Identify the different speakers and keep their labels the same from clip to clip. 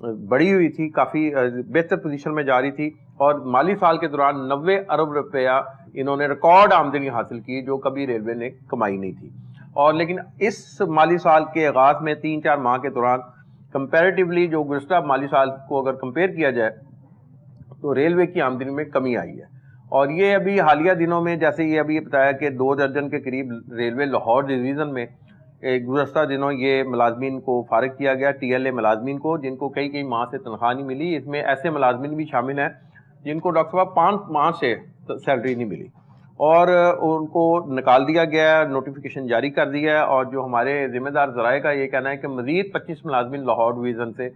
Speaker 1: بڑی ہوئی تھی, کافی بہتر پوزیشن میں جا رہی تھی, اور مالی سال کے دوران 90 ارب روپیہ انہوں نے ریکارڈ آمدنی حاصل کی جو کبھی ریلوے نے کمائی نہیں تھی. اور لیکن اس مالی سال کے آغاز میں 3-4 ماہ کے دوران کمپیریٹیولی جو گزشتہ مالی سال کو اگر کمپیئر کیا جائے تو ریلوے کی آمدنی میں کمی آئی ہے. اور یہ ابھی حالیہ دنوں میں, جیسے یہ ابھی بتایا کہ 2 درجن کے قریب ریلوے لاہور ڈویژن میں گزشتہ دنوں یہ ملازمین کو فارغ کیا گیا, ٹی ایل اے ملازمین کو, جن کو کئی ماہ سے تنخواہ نہیں ملی. اس میں ایسے ملازمین بھی شامل ہیں جن کو ڈاکٹر صاحب 5 ماہ سے سیلری نہیں ملی, اور ان کو نکال دیا گیا, نوٹیفیکیشن جاری کر دیا ہے. اور جو ہمارے ذمہ دار ذرائع کا یہ کہنا ہے کہ مزید 25 ملازمین لاہور ڈویژن سے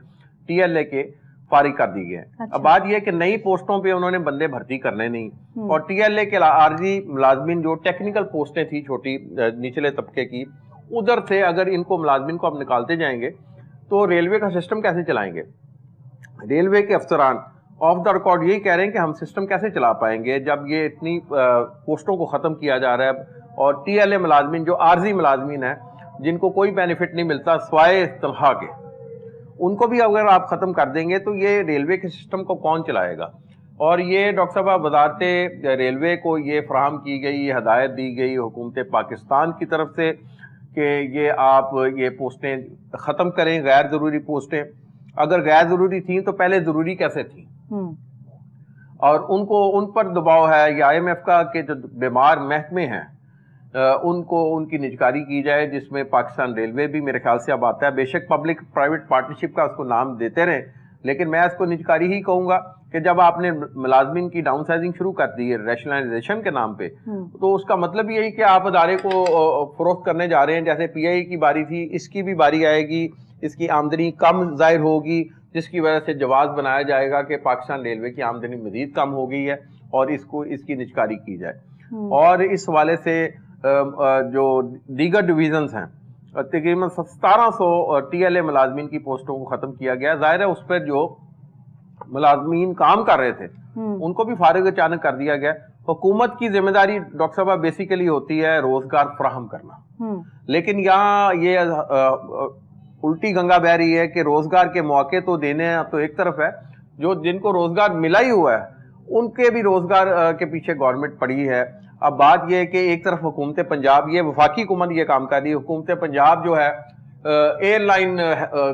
Speaker 1: ٹی ایل اے کے فارغ کر دی گئے ہیں. اب بات یہ ہے کہ نئی پوسٹوں پہ انہوں نے بندے بھرتی کرنے نہیں, اور ٹی ایل اے کے عارضی ملازمین جو ٹیکنیکل پوسٹیں تھیں چھوٹی نچلے طبقے کی, ادھر سے اگر ان کو ملازمین کو اب نکالتے جائیں گے تو ریلوے کا سسٹم کیسے چلائیں گے؟ ریلوے کے افسران آف دا ریکارڈ یہی کہہ رہے ہیں کہ ہم سسٹم کیسے چلا پائیں گے جب یہ اتنی پوسٹوں کو ختم کیا جا رہا ہے, اور ٹی ایل اے ملازمین جو عارضی ملازمین ہیں جن کو کوئی بینیفٹ نہیں ملتا سوائے تنخواہ کے, ان کو بھی اگر آپ ختم کر دیں گے تو یہ ریلوے کے سسٹم کو کون چلائے گا؟ اور یہ ڈاکٹر صاحب وزارت ریلوے کو یہ فراہم کی گئی, یہ ہدایت دی گئی حکومت پاکستان کی طرف سے کہ یہ آپ یہ پوسٹیں ختم کریں, غیر ضروری پوسٹیں. اگر غیر ضروری تھیں تو پہلے ضروری کیسے تھیں؟ اور ان پر دباؤ ہے, یا آئی ایم ایف کا کہ جو بیمار محکمے ہیں ان کو ان کی نجکاری کی جائے, جس میں پاکستان ریلوے بھی میرے خیال سے اب آتا ہے. بے شک پبلک پرائیویٹ پارٹنرشپ کا اس کو نام دیتے رہیں, لیکن میں اس کو نجکاری ہی کہوں گا کہ جب آپ نے ملازمین کی ڈاؤن سائزنگ شروع کر دی ہے ریشنلائزیشن کے نام پہ, تو اس کا مطلب یہی کہ آپ ادارے کو فروخت کرنے جا رہے ہیں. جیسے پی آئی کی باری تھی, اس کی بھی باری آئے گی, اس کی آمدنی کم ظاہر ہوگی, جس کی وجہ سے جواز بنایا جائے گا کہ پاکستان ریلوے کی آمدنی مزید کم ہو گئی ہے اور اس کی نجکاری کی جائے. اور اس حوالے سے جو دیگر ڈویژنز ہیں, تقریباً 1700 ٹی ایل اے ملازمین کی پوسٹوں کو ختم کیا گیا. ظاہر ہے اس پر جو ملازمین کام کر رہے تھے ان کو بھی فارغ اچانک کر دیا گیا. حکومت کی ذمہ داری ڈاکٹر صاحب بیسیکلی ہوتی ہے روزگار فراہم کرنا, لیکن یہاں یہ الٹی گنگا بہ رہی ہے کہ روزگار کے مواقع تو دینے تو ایک طرف ہے, جو جن کو روزگار ملا ہی ہوا ہے ان کے بھی روزگار کے پیچھے گورنمنٹ پڑی ہے. اب بات یہ ہے کہ ایک طرف حکومت پنجاب, یہ وفاقی حکومت یہ کام کر رہی ہے, حکومت پنجاب جو ہے ایئر لائن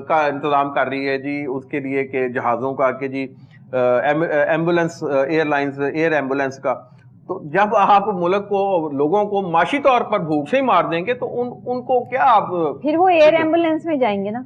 Speaker 1: کا انتظام کر رہی ہے جی, اس کے لیے کہ جہازوں کا, کہ جی ambulance airlines, air ambulance کا. تو جب آپ ملک کو لوگوں کو معاشی طور پر بھوک سے ہی مار دیں گے تو ان کو کیا آپ
Speaker 2: پھر وہ ایئر ایمبولینس میں جائیں گے نا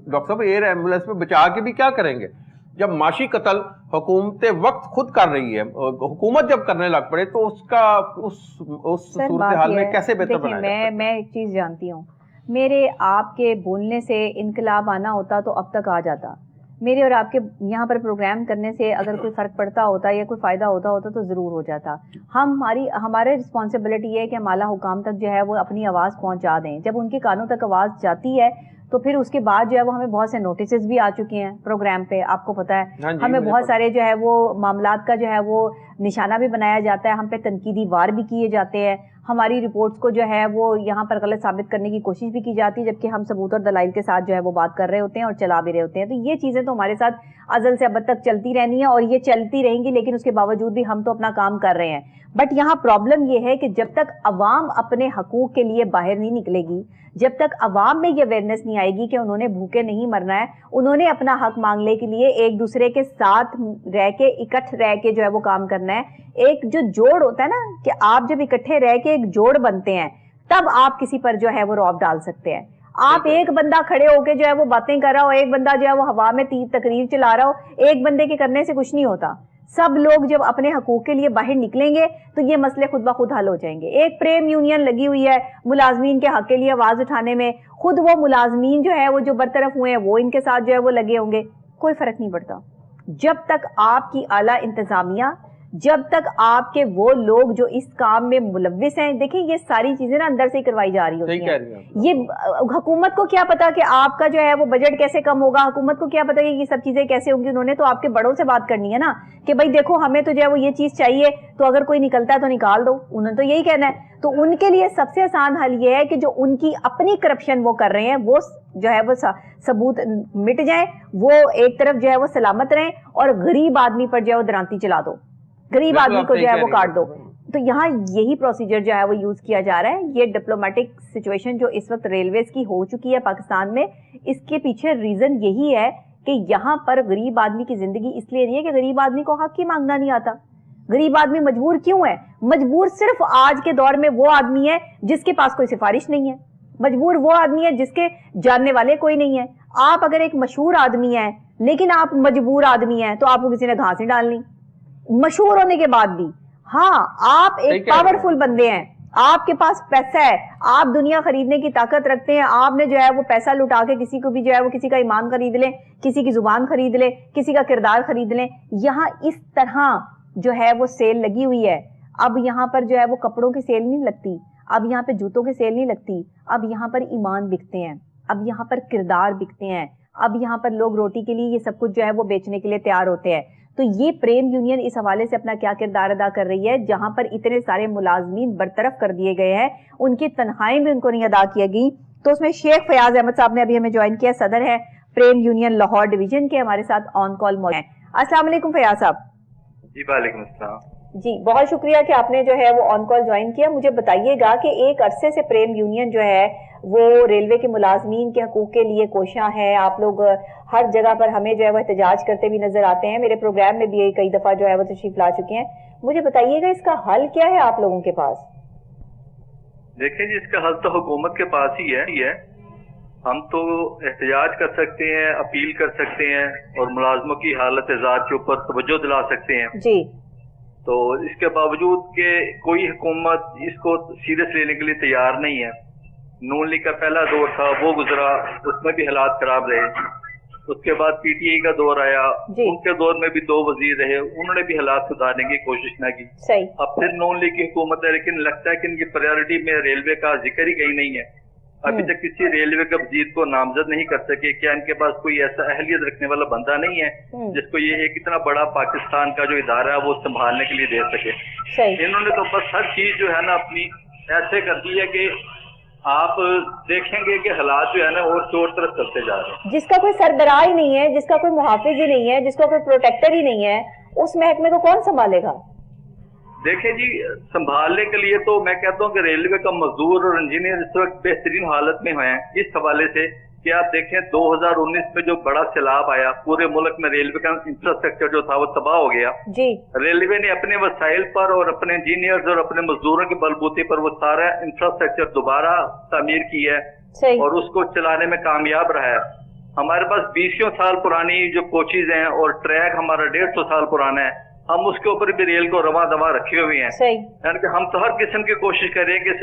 Speaker 1: ڈاکٹر صاحب؟ ایئر ایمبولینس میں بچا کے بھی کیا کریں گے جب معاشی قتل حکومت وقت خود کر رہی ہے؟ حکومت جب کرنے لگ پڑے تو اس کا اس صورتحال میں کیسے بہتر بنایا جائے؟
Speaker 2: میں ایک چیز جانتی ہوں, میرے آپ کے بولنے سے انقلاب آنا ہوتا تو اب تک آ جاتا. میرے اور آپ کے یہاں پر پروگرام کرنے سے اگر کوئی فرق پڑتا ہوتا یا کوئی فائدہ ہوتا تو ضرور ہو جاتا. ہمارے رسپانسبلٹی ہے کہ ہم اعلیٰ حکام تک جو ہے وہ اپنی آواز پہنچا دیں. جب ان کے کانوں تک آواز جاتی ہے تو پھر اس کے بعد جو ہے وہ ہمیں بہت سے نوٹسز بھی آ چکے ہیں پروگرام پہ, آپ کو پتہ ہے. ہمیں بہت سارے جو ہے وہ معاملات کا جو ہے وہ نشانہ بھی بنایا جاتا ہے, ہم پہ تنقیدی وار بھی کیے جاتے ہیں, ہماری رپورٹس کو جو ہے وہ یہاں پر غلط ثابت کرنے کی کوشش بھی کی جاتی ہے, جبکہ ہم ثبوت اور دلائل کے ساتھ جو ہے وہ بات کر رہے ہوتے ہیں اور چلا بھی رہے ہوتے ہیں. تو یہ چیزیں تو ہمارے ساتھ ازل سے ابد تک چلتی رہنی ہیں اور یہ چلتی رہیں گی, لیکن اس کے باوجود بھی ہم تو اپنا کام کر رہے ہیں. بٹ یہاں پرابلم یہ ہے کہ جب تک عوام اپنے حقوق کے لیے باہر نہیں نکلے گی, جب تک عوام میں یہ اویئرنیس نہیں آئے گی کہ انہوں نے بھوکے نہیں مرنا ہے, انہوں نے اپنا حق مانگنے کے لیے ایک دوسرے کے ساتھ رہ کے اکٹھ رہ کے جو ہے وہ کام کرنا ہے. ایک جو جوڑ ہوتا ہے نا کہ آپ جب اکٹھے رہ کے ایک جوڑ بنتے ہیں تب آپ کسی پر جو ہے وہ رعب ڈال سکتے ہیں. آپ ایک بندہ کھڑے ہو کے جو ہے وہ باتیں کر رہا ہو, ایک بندہ جو ہے وہ ہوا میں تقریر چلا رہا ہو, ایک بندے کے کرنے سے کچھ نہیں ہوتا. سب لوگ جب اپنے حقوق کے لیے باہر نکلیں گے تو یہ مسئلے خود بخود حل ہو جائیں گے. ایک پریم یونین لگی ہوئی ہے ملازمین کے حق کے لیے آواز اٹھانے میں, خود وہ ملازمین جو ہے وہ جو برطرف ہوئے ہیں وہ ان کے ساتھ جو ہے وہ لگے ہوں گے, کوئی فرق نہیں پڑتا. جب تک آپ کی اعلیٰ انتظامیہ جب تک آپ کے وہ لوگ جو اس کام میں ملوث ہیں، دیکھیں یہ ساری چیزیں نا اندر سے ہی کروائی جا رہی ہوتی ہیں. یہ حکومت کو کیا پتا کہ آپ کا جو ہے وہ بجٹ کیسے کم ہوگا، حکومت کو کیا پتا کہ یہ سب چیزیں کیسے ہوں گی. انہوں نے تو آپ کے بڑوں سے بات کرنی ہے نا کہ بھائی دیکھو ہمیں تو جو ہے وہ یہ چیز چاہیے، تو اگر کوئی نکلتا ہے تو نکال دو. انہوں نے تو یہی کہنا ہے. تو ان کے لیے سب سے آسان حل یہ ہے کہ جو ان کی اپنی کرپشن وہ کر رہے ہیں وہ جو ہے وہ ثبوت مٹ جائیں، وہ ایک طرف جو ہے وہ سلامت رہیں، اور غریب آدمی پر جو ہے وہ درانتی چلا دو، غریب آدمی کو جو ہے وہ کاٹ دو. تو یہاں یہی پروسیجر جو ہے وہ یوز کیا جا رہا ہے. یہ ڈپلومیٹک سچویشن جو اس وقت ریلویز کی ہو چکی ہے پاکستان میں، اس کے پیچھے ریزن یہی ہے کہ یہاں پر غریب آدمی کی زندگی اس لیے نہیں ہے کہ غریب آدمی کو حق ہی مانگنا نہیں آتا. غریب آدمی مجبور کیوں ہے؟ مجبور صرف آج کے دور میں وہ آدمی ہے جس کے پاس کوئی سفارش نہیں ہے. مجبور وہ آدمی ہے جس کے جاننے والے کوئی نہیں ہے. آپ اگر ایک مشہور آدمی ہیں لیکن آپ مجبور آدمی ہیں تو آپ کو کسی نے گھاس نہیں ڈالنی مشہور ہونے کے بعد بھی. ہاں آپ ایک پاورفل بندے ہیں، آپ کے پاس پیسہ ہے، آپ دنیا خریدنے کی طاقت رکھتے ہیں، آپ نے جو ہے وہ پیسہ لٹا کے کسی کو بھی جو ہے وہ کسی کا ایمان خرید لیں، کسی کی زبان خرید لیں، کسی کا کردار خرید لیں. یہاں اس طرح جو ہے وہ سیل لگی ہوئی ہے. اب یہاں پر جو ہے وہ کپڑوں کی سیل نہیں لگتی، اب یہاں پہ جوتوں کی سیل نہیں لگتی، اب یہاں پر ایمان بکتے ہیں، اب یہاں پر کردار بکتے ہیں، اب یہاں پر لوگ روٹی کے لیے یہ سب کچھ جو ہے وہ بیچنے کے لیے تیار ہوتے ہیں. تو یہ پریم یونین اس حوالے سے اپنا کیا کردار ادا کر رہی ہے؟ جہاں پر اتنے سارے ملازمین برطرف کر دیے گئے ہیں، ان کی تنخواہیں بھی ان کو نہیں ادا کی گئی. تو اس میں شیخ فیاض احمد صاحب نے ابھی ہمیں جوائن کیا، صدر ہے پریم یونین لاہور ڈویژن کے، ہمارے ساتھ آن کال موجود ہیں. السلام علیکم فیاض صاحب.
Speaker 3: جی وعلیکم السلام.
Speaker 2: جی بہت شکریہ کہ آپ نے جو ہے وہ آن کال جوائن کیا. مجھے بتائیے گا کہ ایک عرصے سے پریم یونین جو ہے وہ ریلوے کے ملازمین کے حقوق کے لیے کوشاں ہے. آپ لوگ ہر جگہ پر ہمیں جو ہے وہ احتجاج کرتے بھی نظر آتے ہیں، میرے پروگرام میں بھی کئی دفعہ جو ہے وہ تشریف لا چکے ہیں. مجھے بتائیے گا اس کا حل کیا ہے آپ لوگوں کے پاس؟
Speaker 3: دیکھیں جی، اس کا حل تو حکومت کے پاس ہی ہے. ہم تو احتجاج کر سکتے ہیں، اپیل کر سکتے ہیں، اور ملازموں کی حالت ذات کے اوپر توجہ دلا سکتے ہیں.
Speaker 2: جی.
Speaker 3: تو اس کے باوجود کہ کوئی حکومت اس کو سیریس لینے کے لیے تیار نہیں ہے. نون لیگ کا پہلا دور تھا، وہ گزرا، اس میں بھی حالات خراب رہے. اس کے بعد پی ٹی آئی کا دور آیا، ان کے دور میں بھی 2 وزیر رہے، انہوں نے بھی حالات سدھارنے کی کوشش نہ کی. اب پھر نون لیگ کی حکومت ہے، لیکن لگتا ہے کہ ان کی پرائیورٹی میں ریلوے کا ذکر ہی کہیں نہیں ہے. ابھی تک کسی ریلوے کے وزیر کو نامزد نہیں کر سکے. کیا ان کے پاس کوئی ایسا اہلیت رکھنے والا بندہ نہیں ہے جس کو یہ ایک اتنا بڑا پاکستان کا جو ادارہ ہے وہ سنبھالنے کے لیے دے سکے؟ انہوں نے تو بس ہر چیز جو ہے نا اپنی ایسے کر دی ہے کہ آپ دیکھیں گے کہ حالات جو ہے نا اور چور طرف چلتے جا رہے ہیں.
Speaker 2: جس کا کوئی سربراہ ہی نہیں ہے، جس کا کوئی محافظ ہی نہیں ہے، جس کا کوئی پروٹیکٹر ہی نہیں ہے، اس محکمے کو کون سنبھالے گا؟
Speaker 3: دیکھیں جی، سنبھالنے کے لیے تو میں کہتا ہوں کہ ریلوے کا مزدور اور انجینئر اس وقت بہترین حالت میں ہیں. اس حوالے سے کہ آپ دیکھیں 2019 میں جو بڑا سیلاب آیا، پورے ملک میں ریلوے کا انفراسٹرکچر جو تھا وہ تباہ ہو گیا.
Speaker 2: جی.
Speaker 3: ریلوے نے اپنے وسائل پر اور اپنے انجینئرز اور اپنے مزدوروں کے بلبوتے پر وہ سارا انفراسٹرکچر دوبارہ تعمیر کی ہے اور اس کو چلانے میں کامیاب رہا ہے. ہمارے پاس 20 سال پرانی جو کوچز ہیں اور ٹریک ہمارا 150 سال پرانا ہے. ہم اس کے اوپر بھی ریل کو رواں دواں رکھے ہوئے ہیں. یعنی کہ ہم تو ہر قسم کی کوشش کریں کہ اس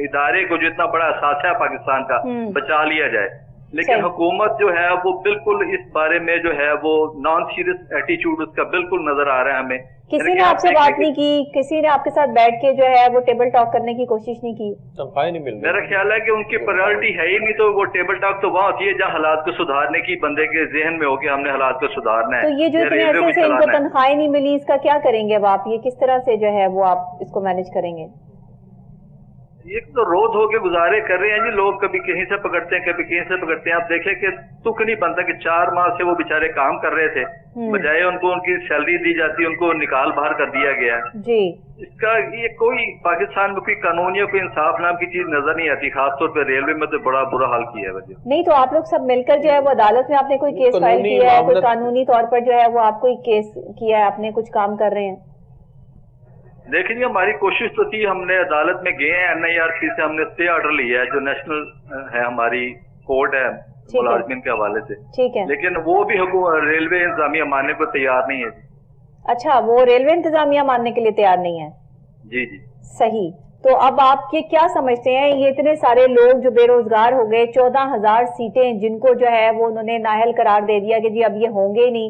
Speaker 3: ادارے کو جو اتنا بڑا اثاثہ ہے پاکستان کا بچا لیا جائے. لیکن حکومت جو ہے وہ بالکل اس بارے میں جو ہے وہ نان سیریس ایٹیچیوڈ اس کا بالکل نظر آ رہا ہے ہمیں.
Speaker 2: کسی نے آپ سے بات نہیں کی؟ کسی نے آپ کے ساتھ بیٹھ کے جو ہے وہ ٹیبل ٹاک کرنے کی کوشش نہیں کی؟
Speaker 3: میرا خیال ہے کہ ان کی پرائیورٹی ہے ہی نہیں. تو وہ ٹیبل ٹاک تو وہاں ہوتی ہے جہاں حالات کو سدھارنے کی بندے کے ذہن میں ہو کہ ہم نے حالات کو سدھارنا ہے.
Speaker 2: تو یہ جو اتنے عرصے سے ان کو تنخواہیں نہیں ملی، اس کا کیا کریں گے اب آپ؟ یہ کس طرح سے جو ہے وہ آپ اس کو مینج کریں گے؟
Speaker 3: ایک تو روز ہو کے گزارے کر رہے ہیں جی. لوگ کبھی کہیں سے پکڑتے ہیں، کبھی کہیں سے پکڑتے ہیں. آپ دیکھیں کہ تک نہیں بنتا کہ 4 ماہ سے وہ بیچارے کام کر رہے تھے، بجائے ان کو ان کی سیلری دی جاتی، ان کو نکال باہر کر دیا گیا
Speaker 2: جی.
Speaker 3: اس کا یہ کوئی پاکستان میں کوئی قانون یا کوئی انصاف نام کی چیز نظر نہیں آتی. خاص طور پہ ریلوے میں تو بڑا برا حال کیا ہے وجہ.
Speaker 2: نہیں تو آپ لوگ سب مل کر جو ہے وہ عدالت میں آپ نے کوئی کیس فائل کیا ہے؟ کوئی قانونی طور پر جو ہے وہ آپ کوئی کیس کیا ہے؟ آپ نے کچھ کام کر رہے ہیں؟
Speaker 3: دیکھیں جی، ہماری کوشش تو تھی، ہم نے عدالت میں گئے ہیں. NIRC سے ہم نے اسٹے آرڈر لیا ہے جو نیشنل ہے، ہماری کورٹ ہے ملازمین کے حوالے سے.
Speaker 2: ٹھیک ہے.
Speaker 3: لیکن وہ بھی ریلوے انتظامیہ ماننے کو تیار نہیں ہے.
Speaker 2: اچھا، وہ ریلوے انتظامیہ ماننے کے لیے تیار نہیں ہے؟
Speaker 3: جی جی
Speaker 2: صحیح. تو اب آپ یہ کیا سمجھتے ہیں، یہ اتنے سارے لوگ جو بے روزگار ہو گئے، 14,000 سیٹیں جن کو جو ہے وہ انہوں نے نااہل قرار دے دیا کہ جی اب یہ ہوں گے ہی نہیں،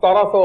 Speaker 1: 1700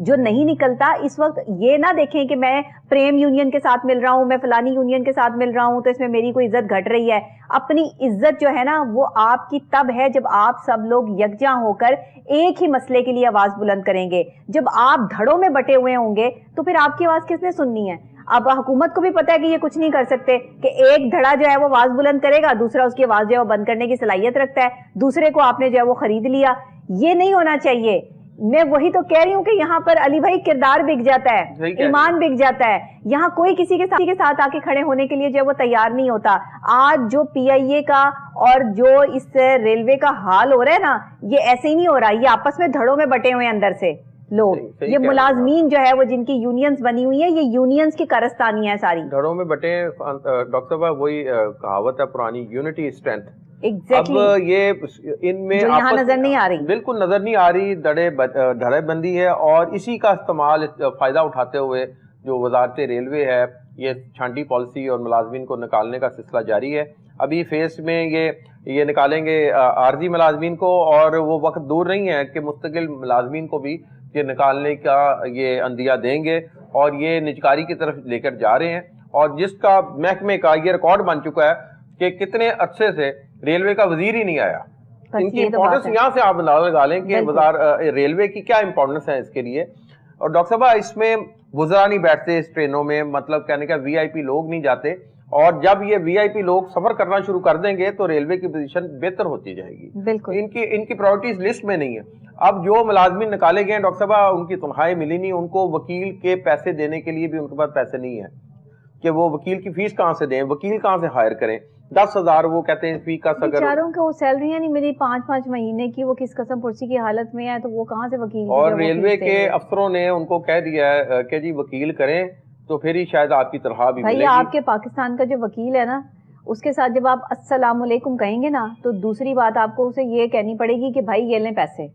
Speaker 2: جو نہیں نکلتا اس وقت یہ نہ دیکھیں کہ میں پریم یونین کے ساتھ مل رہا ہوں, میں فلانی یونین کے ساتھ مل رہا ہوں تو اس میں میری کوئی عزت گھٹ رہی ہے. اپنی عزت جو ہے نا وہ آپ کی تب ہے جب آپ سب لوگ یکجا ہو کر ایک ہی مسئلے کے لیے آواز بلند کریں گے. جب آپ دھڑوں میں بٹے ہوئے ہوں گے تو پھر آپ کی آواز کس نے سننی ہے؟ اب حکومت کو بھی پتا ہے کہ یہ کچھ نہیں کر سکتے, کہ ایک دھڑا جو ہے وہ آواز بلند کرے گا, دوسرا اس کی آواز جو ہے وہ بند کرنے کی صلاحیت رکھتا ہے, دوسرے کو آپ نے جو ہے وہ خرید لیا. یہ نہیں ہونا چاہیے. میں وہی تو کہہ رہی ہوں کہ یہاں پر علی بھائی کردار بک جاتا ہے, ایمان بک جاتا ہے. یہاں کوئی کسی کے ساتھ آ کے کھڑے ہونے کے لیے جو ہے وہ تیار نہیں ہوتا. آج جو پی آئی اے کا اور جو اس ریلوے کا حال ہو رہا ہے نا, یہ ایسے ہی نہیں ہو رہا, یہ آپس میں دھڑوں میں بٹے ہوئے اندر سے لوگ. یہ ملازمین جو ہے وہ جن کی یونینز بنی ہوئی ہیں, یہ یونینز کی کارستانی ہے ساری.
Speaker 1: دھڑوں میں بٹے ڈاکٹر صاحب, وہی کہاوت ہے پرانی, یونٹی اسٹرینتھ. اب یہ ان میں
Speaker 2: یہاں نظر نہیں آ رہی,
Speaker 1: بالکل نظر نہیں آ رہی. دھڑے بندی ہے اور اسی کا استعمال فائدہ اٹھاتے ہوئے جو وزارت ریلوے ہے یہ چھانٹی پالیسی اور ملازمین کو نکالنے کا سلسلہ جاری ہے. ابھی فیس میں یہ نکالیں گے عارضی ملازمین کو, اور وہ وقت دور نہیں ہے کہ مستقل ملازمین کو بھی یہ نکالنے کا یہ عندیہ دیں گے, اور یہ نجکاری کی طرف لے کر جا رہے ہیں. اور جس کا محکمے کا یہ ریکارڈ بن چکا ہے کہ کتنے عرصے سے ریلوے کا وزیر ہی نہیں آیا. ان کی امپورٹنس یہاں سے آپ اندازہ لگا لیں کہ ریلوے کی کیا امپورٹنس ہے اس کے لیے. اور ڈاکٹر صاحب اس میں وزراء نہیں بیٹھتے اس ٹرینوں میں, مطلب کہنے کا وی آئی پی لوگ نہیں جاتے, اور جب یہ وی آئی پی لوگ سفر کرنا شروع کر دیں گے تو ریلوے کی پوزیشن بہتر ہوتی جائے گی.
Speaker 2: بالکل
Speaker 1: ان کی پرائرٹیز لسٹ میں نہیں ہے. اب جو ملازمین نکالے گئے ہیں ڈاکٹر صاحب, ان کی تنخواہیں ملی نہیں, ان کو وکیل کے پیسے دینے کے لیے بھی ان کے پاس پیسے نہیں ہیں کہ وہ وکیل کی فیس کہاں سے دیں, وکیل کہاں سے ہائر کریں. 10,000 وہ کہتے ہیں فی کا سگر,
Speaker 2: بیچاروں کو سیلریاں نہیں ملی 5-5 مہینے کی, وہ کس قسم پرسی کی حالت میں ہے, تو وہ کہاں سے وکیل.
Speaker 1: اور ریلوے کے افسروں نے ان کو کہہ دیا ہے کہ جی وکیل کریں تو پھر ہی شاید آپ کی تنخواہ بھی ملے گی.
Speaker 2: بھائی آپ کے پاکستان کا جو وکیل ہے نا, اس کے ساتھ جب آپ السلام علیکم کہیں گے نا, تو دوسری بات آپ کو اسے یہ کہنی پڑے گی کہ بھائی یہ لیں پیسے.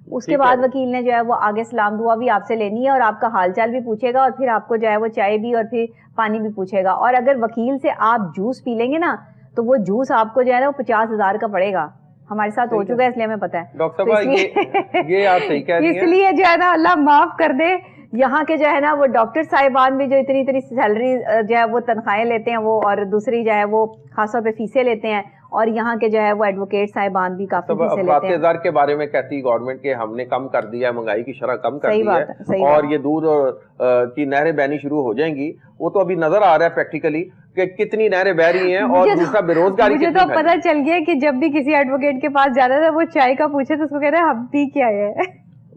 Speaker 2: اس کے بعد وکیل نے جو ہے وہ آگے سلام دعا بھی آپ سے لینی ہے, اور آپ کا حال چال بھی پوچھے گا, اور پھر آپ کو جو ہے وہ چائے بھی اور پھر پانی بھی پوچھے گا. اور اگر وکیل سے آپ جوس پی لیں گے نا, تو وہ جوس آپ کو جو ہے نا وہ 50,000 کا پڑے گا. ہمارے ساتھ ہو چکا ہے, اس لیے ہمیں پتا ہے.
Speaker 1: ڈاکٹر صاحب یہ آپ صحیح کہہ رہی ہیں,
Speaker 2: اس لیے جو ہے نا اللہ معاف کر دے, یہاں کے جو ہے نا وہ ڈاکٹر صاحبان بھی جو اتنی سیلری جو ہے وہ تنخواہیں لیتے ہیں وہ, اور دوسری جو ہے وہ خاص طور پہ فیسیں لیتے ہیں, اور یہاں کے جو ہے وہ ایڈوکیٹ صاحبان بھی کافی فیسیں لیتے ہیں.
Speaker 1: افراط زر کے بارے میں کہتی گورنمنٹ کہ ہم نے کم کر دیا ہے, مہنگائی کی شرح کم کر دی ہے, اور یہ دودھ کی نہریں بہنی شروع ہو جائیں گی. وہ تو ابھی نظر آ رہا ہے پریکٹیکلی کہ کتنی نہریں بہ رہی ہیں, اور دوسرا بے روزگاری.
Speaker 2: مجھے تو پتا چل گیا کہ جب بھی کسی ایڈوکیٹ کے پاس جانا تھا وہ چائے کا پوچھے تو اس کو کہہ رہے ہیں ہم پی کیا ہے.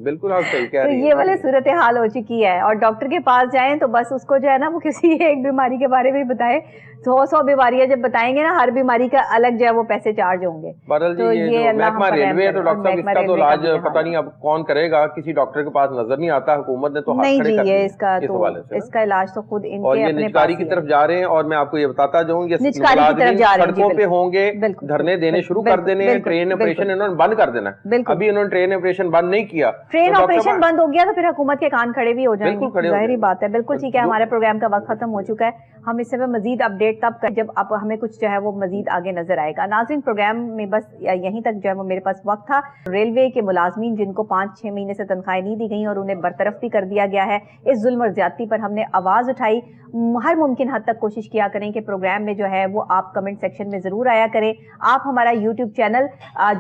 Speaker 1: بالکل آپ صحیح کہہ رہی ہیں.
Speaker 2: تو یہ والے صورتحال ہو چکی ہے, اور ڈاکٹر کے پاس جائیں تو بس اس کو جو ہے نا وہ کسی ایک بیماری کے بارے میں بتائے, 100 بیماریاں جب بتائیں گے نا, ہر بیماری کا الگ جو ہے وہ پیسے چارج ہوں گے.
Speaker 1: تو یہ محکمہ ریلوے ہے, تو ڈاکٹر صاحب اس کا تو علاج پتہ نہیں اب کون کرے گا, کسی ڈاکٹر کے پاس نظر نہیں آتا, حکومت نے تو ہاتھ کھڑے کر دیے
Speaker 2: اس کا علاج تو خود ان
Speaker 1: اور
Speaker 2: کے
Speaker 1: یہ
Speaker 2: اپنے
Speaker 1: نجکاری کی طرف جا رہے ہیں. اور میں آپ کو یہ بتاتا جاؤں, یہ
Speaker 2: ملازمین
Speaker 1: سڑکوں پہ ہوں گے, دھرنے دینے شروع کر دینے, ٹرین آپریشن انہوں نے بند کر دینا. ابھی انہوں نے ٹرین آپریشن بند نہیں کیا,
Speaker 2: ٹرین آپریشن بند ہو گیا تو پھر حکومت کے کان کھڑے بھی ہو جائیں گے, ظاہری بات ہے. بالکل ٹھیک ہے, ہمارے پروگرام کا وقت ختم ہو چکا ہے. ہم اس سے مزید اپڈیٹ تب کر جب اب ہمیں کچھ جو ہے وہ مزید آگے نظر آئے گا. ناظرین, پروگرام میں بس یہیں تک جو ہے وہ میرے پاس وقت تھا. ریلوے کے ملازمین جن کو 5-6 مہینے سے تنخواہیں نہیں دی گئیں اور انہیں برطرف بھی کر دیا گیا ہے, اس ظلم اور زیادتی پر ہم نے آواز اٹھائی. ہر ممکن حد تک کوشش کیا کریں کہ پروگرام میں جو ہے وہ آپ کمنٹ سیکشن میں ضرور آیا کریں. آپ ہمارا یوٹیوب چینل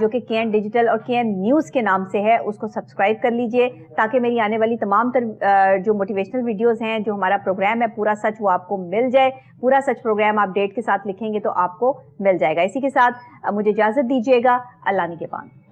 Speaker 2: جو کہ KN ڈیجیٹل اور KN نیوز کے نام سے ہے اس کو سبسکرائب کر لیجئے, تاکہ میری آنے والی تمام جو موٹیویشنل ویڈیوز ہیں, جو ہمارا پروگرام ہے پورا سچ, وہ آپ کو مل جائے. پورا سچ پروگرام آپ ڈیٹ کے ساتھ لکھیں گے تو آپ کو مل جائے گا. اسی کے ساتھ مجھے اجازت دیجیے گا. اللہ نگہبان.